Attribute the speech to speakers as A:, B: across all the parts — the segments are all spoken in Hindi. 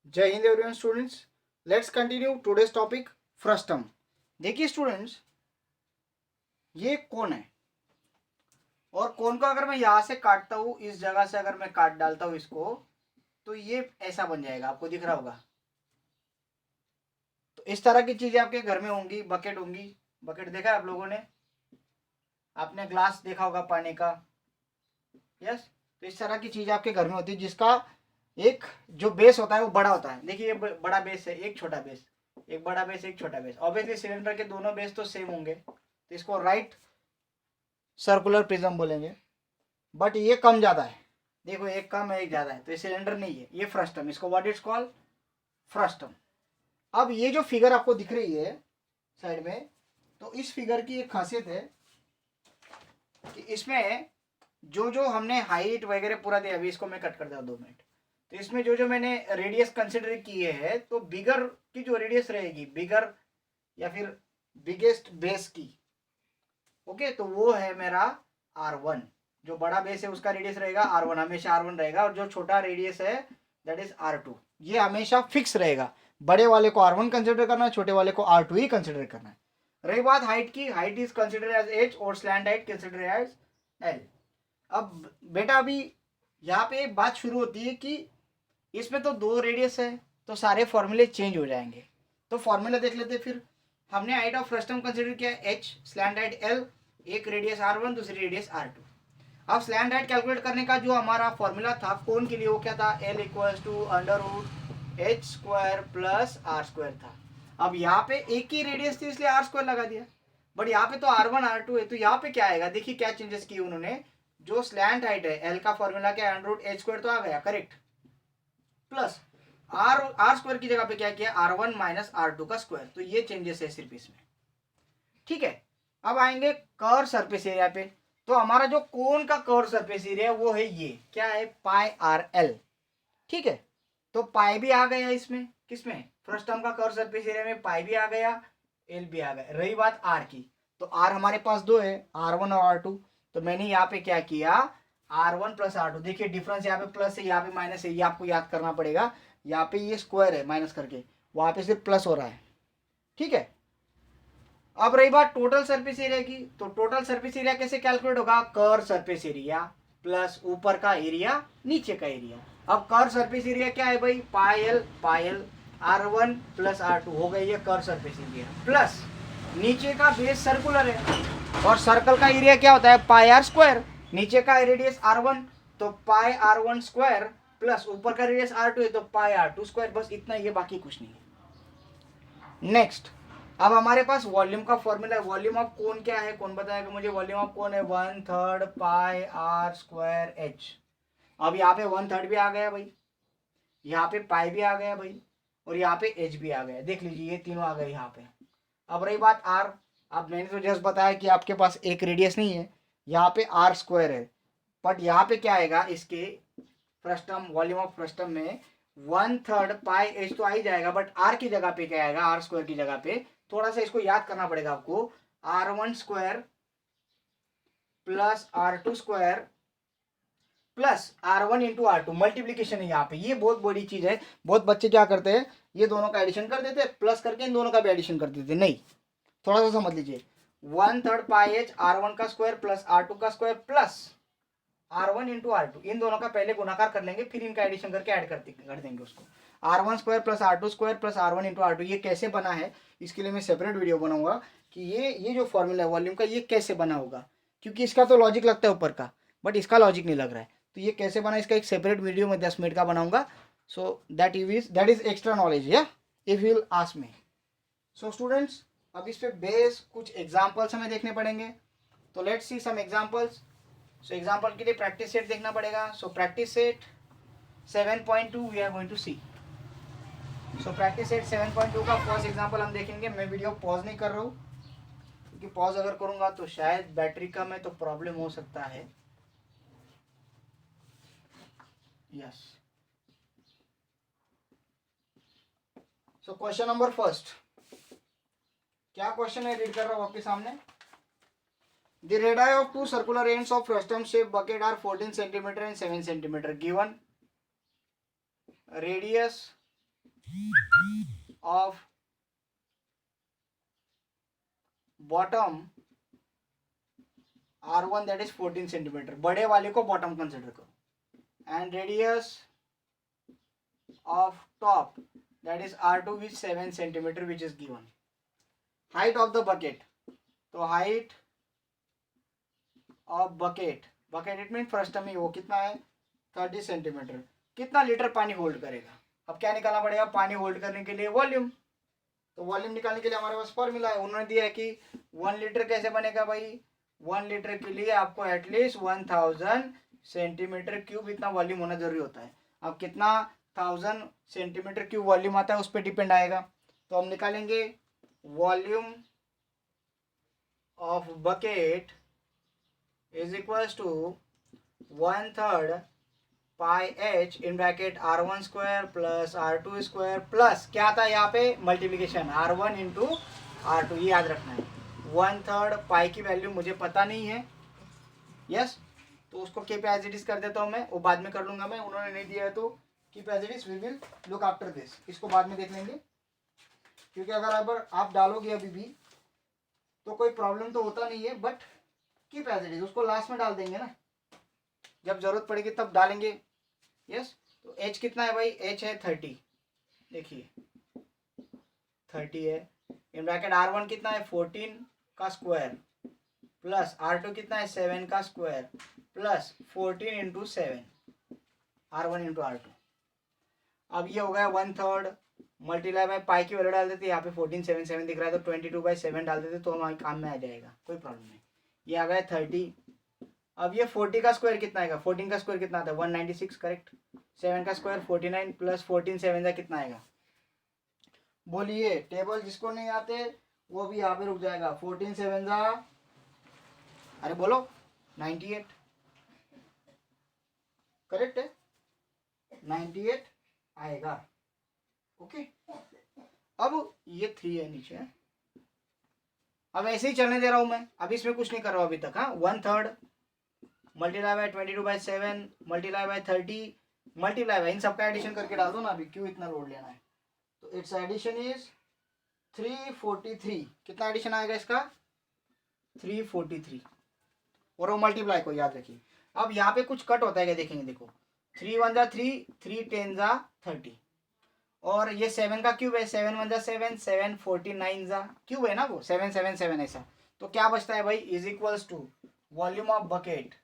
A: जय Hind everyone students. Let's continue today's topic frustum. देखिए स्टूडेंट्स, ये कोन है और कोन को अगर मैं यहाँ से काटता हूँ, इस जगह से अगर मैं काट डालता हूँ इसको, तो ये ऐसा बन जाएगा। आपको दिख रहा होगा। तो इस तरह की चीजें आपके घर में होंगी। बकेट होंगी। बकेट देखा है आप लोगों ने? आपने ग्लास देखा होगा पानी का। यस। तो इस तरह की चीज आपके घर में होती है जिसका एक जो बेस होता है वो बड़ा होता है। देखिए ये बड़ा बेस है, एक छोटा बेस, एक बड़ा बेस, एक छोटा बेस। ऑब्वियसली सिलेंडर के दोनों बेस तो सेम होंगे, तो इसको राइट सर्कुलर प्रिज्म बोलेंगे। बट ये कम ज्यादा है। देखो एक कम है एक ज्यादा है, तो ये सिलेंडर नहीं है, ये फ्रस्टम। इसको व्हाट इट्स कॉल्ड? फ्रस्टम। अब ये जो फिगर आपको दिख रही है साइड में, तो इस फिगर की एक खासियत है कि इसमें जो जो हमने हाइट वगैरह पूरा दिया, अभी इसको मैं कट कर दूँ 2 मिनट। तो इसमें जो जो मैंने रेडियस कंसिडर किए हैं, तो बिगर की जो रेडियस रहेगी, बिगर या फिर बिगेस्ट बेस की, ओके, तो वो है मेरा R1। जो बड़ा बेस है उसका रेडियस रहेगा R1, हमेशा R1 रहेगा। और जो छोटा रेडियस है दैट इज R2। ये हमेशा फिक्स रहेगा। बड़े वाले को R1 कंसिडर करना है, छोटे वाले को R2 ही कंसिडर करना है। रही बात हाइट की, height is consider as H और slant height consider as L। अब बेटा अभी यहाँ पे एक बात शुरू होती है कि इसमें तो 2 रेडियस है, तो सारे फॉर्मूले चेंज हो जाएंगे। तो फॉर्मूला देख लेते हैं फिर। हमने हाइट ऑफ फ्रस्टम कंसिडर किया H, स्लैंट हाइट L, एक रेडियस R1, दूसरी रेडियस R2। अब स्लैंट हाइट कैलकुलेट करने का जो हमारा फॉर्मूला था कोन के लिए, वो क्या था? L equals to under root H square plus R square था। अब यहाँ पे एक ही रेडियस थी इसलिए आर स्क्वायर लगा दिया। बट यहाँ पे तो R1 R2 है, तो यहाँ पे क्या आएगा? देखिए क्या चेंजेस किए उन्होंने। जो स्लैंट हाइट है L का फॉर्मूला क्या है? अंडर रूट एच स्क्वायर तो आ गया, करेक्ट, प्लस आर स्क्वायर की जगह पे क्या किया? R1 माइनस R2 का स्क्वायर। तो ये चेंजेस है सिर्फ इसमें। ठीक है। अब आएंगे कर्व सरफेस एरिया पे। तो हमारा जो कोन का कर्व सरफेस एरिया वो है, ये क्या है? पाई आर एल। ठीक है। तो पाई भी आ गया इसमें, किसमें? फर्स्ट टर्म का कर्व सरफेस एरिया में पाई भी आ गया, एल भी आ गया। रही बात आर की, तो आर हमारे पास 2 है, R1 और R2। तो मैंने यहाँ पे क्या किया? R1 plus R2। देखिए डिफरेंस यहाँ पे प्लस है, यहाँ पे माइनस है, ये आपको याद करना पड़ेगा। यहाँ पे ये स्क्वायर है माइनस करके, वहां पे सिर्फ प्लस हो रहा है। ठीक है। अब रही बात टोटल सरफेस एरिया की, तो टोटल सरफेस एरिया कैसे कैलकुलेट होगा? कर्व सरफेस एरिया प्लस ऊपर का एरिया, नीचे का एरिया। अब कर्व सरफेस एरिया क्या है भाई? पायल R1 प्लस R2 हो गई, ये कर्व सरफेस एरिया। प्लस नीचे का बेस सर्कुलर है, और सर्कल का एरिया क्या होता है? पाई आर स्क्वायर। नीचे का रेडियस R1, तो पाई R1 स्क्वायर, प्लस ऊपर का रेडियस R2 है, तो पाई R2 स्क्वायर। बस इतना ही है, बाकी कुछ नहीं है। नेक्स्ट, अब हमारे पास वॉल्यूम का फॉर्मूला है। वॉल्यूम ऑफ कोन क्या है? कौन बताएगा मुझे? वॉल्यूम ऑफ कोन है 1/3 पाई आर स्क्वायर एच। अब यहाँ पे 1/3 भी आ गया भाई, यहाँ पे पाई भी आ गया भाई, और यहाँ पे एच भी आ गया। देख लीजिए ये तीनों आ गए यहाँ पे। अब रही बात आर। अब मैंने तो जस्ट बताया कि आपके पास एक रेडियस नहीं है, यहाँ पे आर स्क्वायर है। बट यहाँ पे क्या आएगा इसके फ्रस्टम, वॉल्यूम ऑफ फ्रस्टम में 1/3 पाई एच तो आ ही जाएगा, बट आर की जगह पे क्या आएगा? आर स्क्वायर की जगह पे थोड़ा सा इसको याद करना पड़ेगा आपको। R1 square plus R2 square plus R1 into R2, multiplication है यहाँ पे। ये बहुत बड़ी चीज है। बहुत बच्चे क्या करते हैं, ये दोनों का एडिशन कर देते हैं, प्लस करके इन दोनों का भी एडिशन कर देते हैं। नहीं, थोड़ा सा समझ लीजिए। 1/3 पाई एच R1 का स्क्वायर प्लस R2 का square plus R1 into R2, इन दोनों का पहले गुणाकार कर लेंगे, फिर इनका एडिशन करके ऐड कर देंगे उसको। R1 square plus R2 square plus R1 into R2, ये कैसे बना है इसके लिए मैं सेपरेट वीडियो बनाऊंगा कि ये जो फॉर्मूला है वॉल्यूम का, ये कैसे बना होगा। क्योंकि इसका तो लॉजिक लगता है ऊपर का, बट इसका लॉजिक नहीं लग रहा है। तो ये कैसे बना, इसका एक सेपरेट वीडियो मैं 10 मिनट का बनाऊंगा। So that is extra knowledge, या if you will ask me. So students, अब इस पे बेस कुछ एग्जाम्पल्स हमें देखने पड़ेंगे। तो let's see some examples. So example के लिए प्रैक्टिस सेट देखना पड़ेगा। So practice set 7.2 we are going to see. So practice set 7.2 का फर्स्ट एग्जाम्पल हम देखेंगे। मैं वीडियो पॉज नहीं कर रहा हूँ, क्योंकि पॉज अगर करूँगा तो शायद बैटरी कम है तो प्रॉब्लम हो सकता है। Yes. So question number first, क्या क्वेश्चन है रीड कर रहा हूँ आपके सामने। The radii of two circular ends of frustum shaped bucket are 14 centimeter and 7 centimeter. Given radius of bottom R1 that is 14 centimetre, बड़े वाले को बॉटम कंसिडर करो, and radius of top that is R2 which 7 centimetre which is given. Height of the bucket, तो height of bucket, bucket it mean frustum ही वो कितना है 30 सेंटीमीटर. कितना लीटर पानी होल्ड करेगा. अब क्या निकालना पड़ेगा, पानी होल्ड करने के लिए वॉल्यूम. तो वॉल्यूम निकालने के लिए हमारे पास फॉर्मूला है, उन्होंने दिया है कि 1 लीटर कैसे बनेगा भाई, 1 लीटर के लिए आपको एटलीस्ट 1000 सेंटीमीटर क्यूब इतना वॉल्यूम होना जरूरी होता है. अब कितना 1000 सेंटीमीटर क्यूब वॉल्यूम आता है उस पर डिपेंड आएगा. तो हम निकालेंगे volume of bucket is equals to 1/3 pi H in bracket R1 square plus R2 square plus क्या आता है यहाँ पे मल्टीप्लीकेशन R1 इंटू R2, ये याद रखना है. 1/3 पाई की वैल्यू मुझे पता नहीं है. यस, तो उसको कीप एज इट इज कर देता हूँ मैं, वो बाद में कर लूंगा मैं, उन्होंने नहीं दिया है तो keep as it is, we will look after this. इसको बाद में देख लेंगे, क्योंकि अगर आप डालोगे अभी भी तो कोई प्रॉब्लम तो होता नहीं है, but keep as it is, उसको लास्ट में डाल देंगे ना, जब जरूरत पड़ेगी तब डालेंगे. यस, तो h कितना है भाई, h है 30, देखिए 30 है. इन ब्रैकेट R1 कितना है 14 का स्क्वायर प्लस R2 कितना है 7 का square plus 14 into 7 R1 into R2. अब ये हो गया 1/3 मल्टीप्लाई बाय पाई की वैल्यू डाल देते, यहाँ पे 14 7 7 दिख रहा है तो 22/7 डाल देते तो हमारे काम में आ जाएगा, कोई प्रॉब्लम नहीं. ये आ गया 30. अब ये 40 का स्क्वायर कितना आएगा, 14 का स्क्वायर कितना आता है 196, करेक्ट. 7 का स्क्वायर 49 प्लस 14 7 का कितना आएगा, बोलिए. टेबल जिसको नहीं आते वो भी यहाँ पे रुक जाएगा. 14 7 का, अरे बोलो 98, करेक्ट है 98 आएगा. ओके, अब ये 3 है नीचे. अब ऐसे ही चलने दे रहा हूं मैं, अब इसमें कुछ नहीं कर रहा हूं अभी तक. हाँ, 1/3 multiply by 22/7 multiply by 30 multiply by, इन सबका एडिशन करके डाल दो ना, अभी क्यों इतना लोड लेना है. तो इट्स एडिशन इज 343. कितना एडिशन आएगा इसका 343, और वो मल्टीप्लाई को याद रखिए. अब यहाँ पे कुछ कट होता है क्या देखेंगे, देखो 3 1 जा 3, 3 10 जा 30, और ये 7 का क्यूब है, 7 1 जा 7, 7 49 जा क्यूब है ना, वो 7 7 7 ऐसा. तो क्या बचता है भाई, is equals to volume of bucket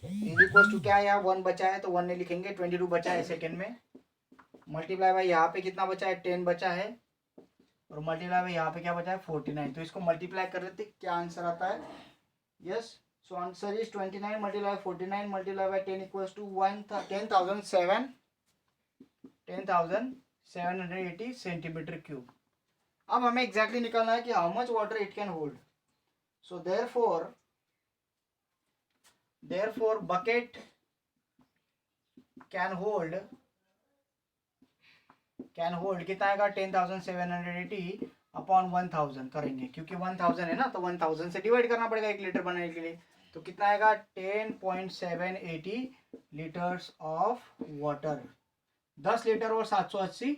A: is equals to क्या है, यहाँ 1 बचा है तो 1 नहीं लिखेंगे, 22 बचा है सेकेंड में, मल्टीप्लाई बाय यहाँ पे कितना बचा है 10 बचा है, और मल्टीप्लाई बाय यहाँ पे क्या बचा है 49. तो इसको मल्टीप्लाई कर देते, क्या आंसर आता है. Yes, so answer is 29 multiply 49 multiply by 10 equals to 10,780 centimetre cube. अब हमें एग्जैक्टली निकालना है कि how much water it can hold. So therefore bucket can hold कितना आएगा 10,780 अपॉन 1000 करेंगे, क्योंकि 1000 है ना तो 1000 से डिवाइड करना पड़ेगा 1 लीटर बनाने के लिए. तो कितना आएगा 10.780 लीटर्स ऑफ वाटर, 10 लीटर और 780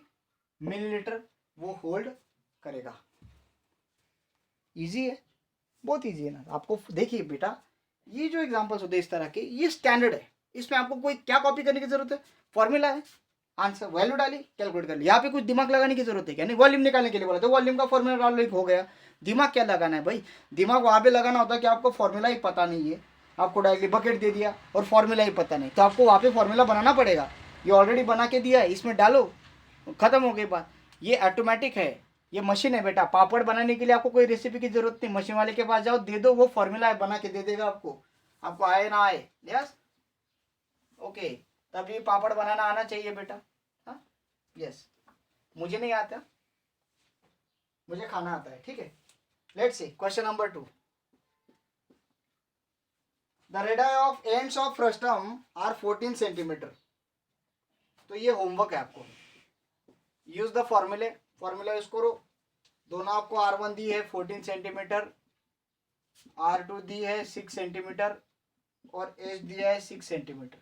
A: मिलीलीटर वो होल्ड करेगा. इजी है, बहुत इजी है ना. आपको देखिए बेटा, ये जो एग्जांपल्स होते हैं इस तरह के, ये स्टैंडर्ड है, इसमें आपको कोई क्या कॉपी करने की जरूरत है, फॉर्मूला है, आंसर वैल्यू डाली कैलकुलेट कर लिया. यहाँ पे कुछ दिमाग लगाने की जरूरत है क्या, नहीं. वॉल्यूम निकालने के लिए बोला तो वॉल्यूम का फॉर्मूला डाल लो, हो गया. दिमाग क्या लगाना है भाई, दिमाग वहाँ पे लगाना होता है कि आपको फॉर्मूला ही पता नहीं है, आपको डायरेक्टली बकेट दे दिया और फॉर्मूला ही पता नहीं, तो आपको वहाँ पे फॉर्मूला बनाना पड़ेगा. ये ऑलरेडी बना के दिया है, इसमें डालो, खत्म हो गई बात. ये ऑटोमेटिक है, ये मशीन है बेटा. पापड़ बनाने के लिए आपको कोई रेसिपी की जरूरत नहीं, मशीन वाले के पास जाओ, दे दो, वो फॉर्मूला बना के दे देगा आपको आए ना आए. यस, ओके, तभी पापड़ बनाना आना चाहिए बेटा. हाँ, यस, मुझे नहीं आता, मुझे खाना आता है. ठीक है, let's see question number 2. The radius of ends of frustum are 14 centimetre. तो ये होमवर्क है आपको. यूज द फॉर्मूला यूज करो. दोनों आपको R1 दी है 14 सेंटीमीटर, R2 दी है 6 सेंटीमीटर, और H दिया है 6 सेंटीमीटर.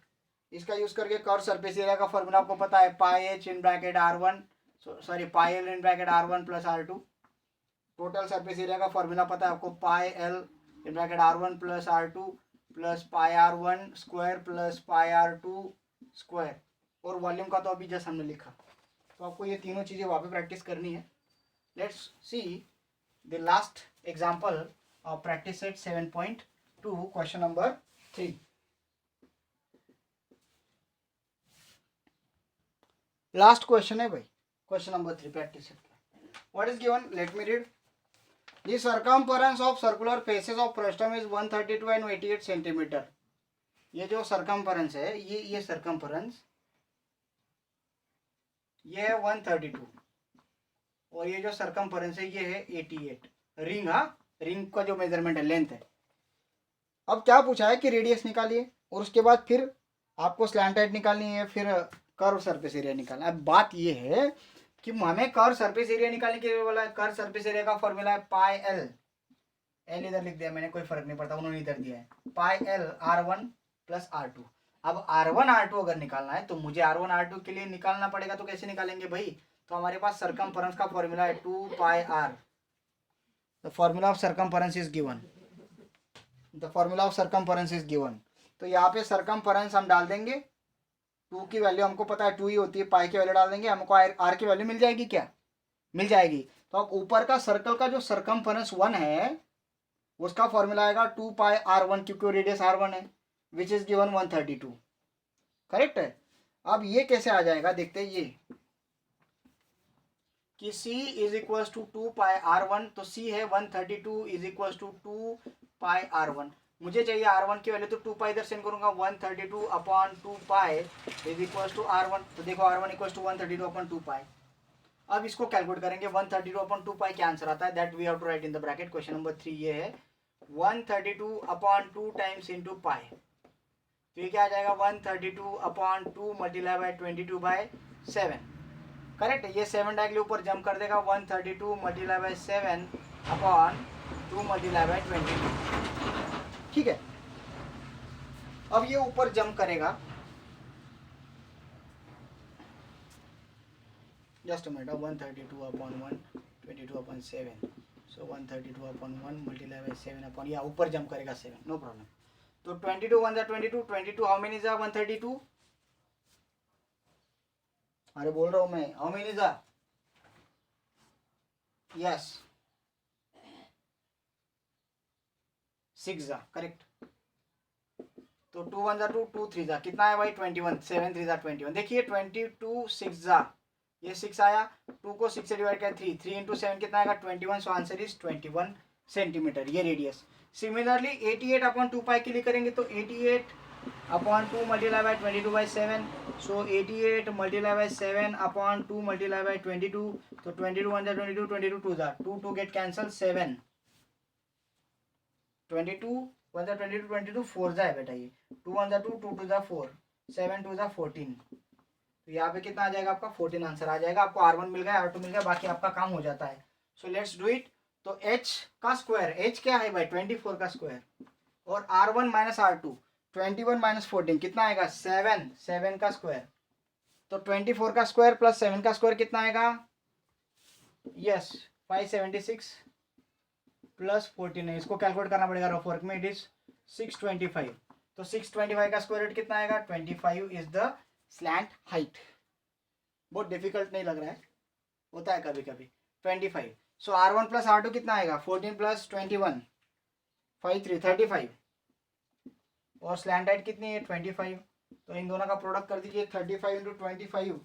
A: इसका यूज करके कर्व सरफेस एरिया का फॉर्मूला आपको पता है, pi H in bracket R1, sorry pi l in bracket R1 plus R2। Total surface area का फॉर्मूला पता है आपको, pi l in bracket R1 plus R2 plus pi R1 square plus pi R2 square. और वॉल्यूम का तो अभी जस्ट हमने लिखा, तो आपको ये तीनों चीज़ें वहाँ पे प्रैक्टिस करनी है। Let's see the last example of practice set 7.2 question number 3। Last question है भाई, क्वेश्चन नंबर 3 प्रैक्टिस सेट का। What is given, let me read. The circumference of circular faces of frustum is 132 and 88 centimetre. ये जो सर्कम्फरेंस है, ये सर्कम्फरेंस ये है 132 और ये जो सर्कम्फरेंस है ये है 88। रिंग, हाँ रिंग का जो मेजरमेंट है, लेंथ है। अब क्या पूछा है कि रेडियस निकालिए और उसके बाद फिर आपको स्लैंट हाइट निकालनी है, फिर कर्व सरफेस एरिया निकालना है। अब बात ये है कि हमें कर्व सरफेस एरिया निकालने के लिए बोला है। कर्व सरफेस एरिया का फॉर्मूला है पाई एल, एल इधर लिख दिया मैंने, कोई फर्क नहीं पड़ता, उन्होंने इधर दिया है, pi L R1 plus R2। अब R1 R2 अगर निकालना है तो मुझे R1 R2 के लिए निकालना पड़ेगा, तो कैसे निकालेंगे भाई, तो हमारे पास सर्कमफरेंस का फॉर्मूला है 2 पाई R। The formula of circumference is given, the formula of circumference is given. तो यहाँ पे सर्कमफरेंस हम डाल देंगे, 2 की वैल्यू हमको पता है 2 ही होती है, पाई की वैल्यू डाल देंगे, हमको R की वैल्यू मिल जाएगी, क्या मिल जाएगी। तो अब ऊपर का सर्कल का जो सर्कमफरेंस 1 है उसका फॉर्मूला आएगा 2 पाई R1, क्योंकि रेडियस R1 है, विच इज गिवन 132। करेक्ट है। अब ये कैसे आ जाएगा, देखते हैं ये कि C is equal to 2 pi R1, तो C है 132 is equal to 2 pi R1। मुझे चाहिए R1 की वैल्यू, तो 2 पाई इधर सेंड करूंगा, 132 upon 2 pi is equal to R1। तो देखो R1 इक्वल टू 132 अपॉन 2 पाई। अब इसको कैलकुलेट करेंगे, 132 अपॉन 2 पाई क्या आंसर आता है, that we have to write in the bracket. Question number 3 ये है 132 अपॉन 2 टाइम्स इंटू पाई। तो ये क्या आ जाएगा, 132 अपॉन 2 मल्टीप्लाई बाय 22/7। करेक्ट है। ये 7 डायरेक्टली ऊपर जंप कर देगा, 132 multiply by 7 upon 2 multiply by 22। ठीक है। अब ये ऊपर जंप करेगा, just a minute, 132 upon 1 22 upon 7, so 132 upon 1 multiply by 7 upon, या ऊपर जंप करेगा 7, नो प्रॉब्लम। तो 22 1 22, 22 हाउ मेनी जा 132, अरे बोल रहा हूं मैं, हाउ मेनी जा, यस 6 जा, करेक्ट। तो 2 1 जा 2, 2 3 जा, कितना है भाई 21, 7 3 जा 21। देखिए 22 6 जा, ये 6 आया, 2 को 6 से डिवाइड किया 3, 3 इंटू 7 कितना आएगा 21, सो आंसर इज 21 सेंटीमीटर, ये रेडियस। सिमिलरली 88 अपॉन 2 पाई के लिए करेंगे, तो 88 upon 2 multiply by 22/7, so 88 multiply by 7 upon 2 multiply by 22, तो 22 1 जा 22, 22 2 जा 2 2 गेट कैंसल 7, 22 1 जा 22, 22 4 जा है बेटा, ये 2 1 जा 2, 2 2 जा 4, 7 2 जा 14। तो यहाँ पे कितना आ जाएगा आपका 14 आंसर आ जाएगा। आपको R1 मिल गया, R2 मिल गया, बाकी आपका काम हो जाता है। So let's do it. तो H का स्क्वायर, H क्या है भाई 24 का स्क्वायर, और R1 माइनस R2 21 माइनस 14 कितना आएगा 7, 7 का स्क्वायर। तो 24 का स्क्वायर प्लस 7 का स्क्वायर कितना आएगा, यस 576 प्लस 14 है, इसको कैलकुलेट करना पड़ेगा रफ वर्क में, इट इज 625। तो 625 का स्क्वायर रूट कितना आएगा 25 इज द स्लैंट हाइट। बहुत डिफिकल्ट नहीं लग रहा है, होता है कभी कभी। 25, सो R1 प्लस R2 कितना आएगा 14 प्लस 21 5 3 35, और स्लैंट हाइट कितनी है 25। तो इन दोनों का प्रोडक्ट कर दीजिए, 35 into 25,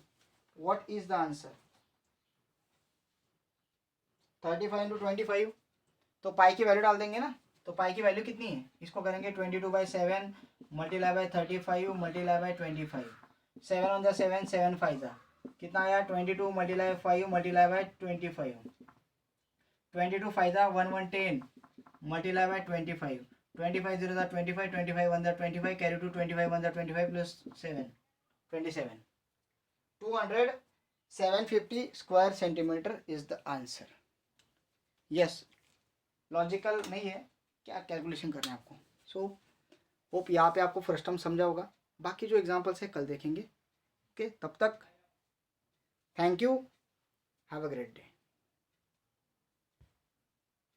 A: what is the answer 35 into 25। तो पाई की वैल्यू डाल देंगे ना, तो पाई की वैल्यू कितनी है, इसको करेंगे 22/7 multiply bye 35 multiply by 25, 7 on the 7 7 5 जा कितना आया 22 मल्टीप्लाई 5 मल्टीप्लाई बाय 25, 22 5 जा 1 1 10 मल्टीप्लाई बाय 25, 25 0 जा 25, 25 1 जा 25, कैरी टू 25 1 जा 25 plus 7 27, 750 square centimetre is the answer. Yes, logical नहीं है, क्या कैलकुलेशन करना है आपको। सो होप यहाँ पे आपको फर्स्ट टर्म समझा होगा। बाकी जो एग्जाम्पल्स है कल देखेंगे। ओके, तब तक thank you, have a great day.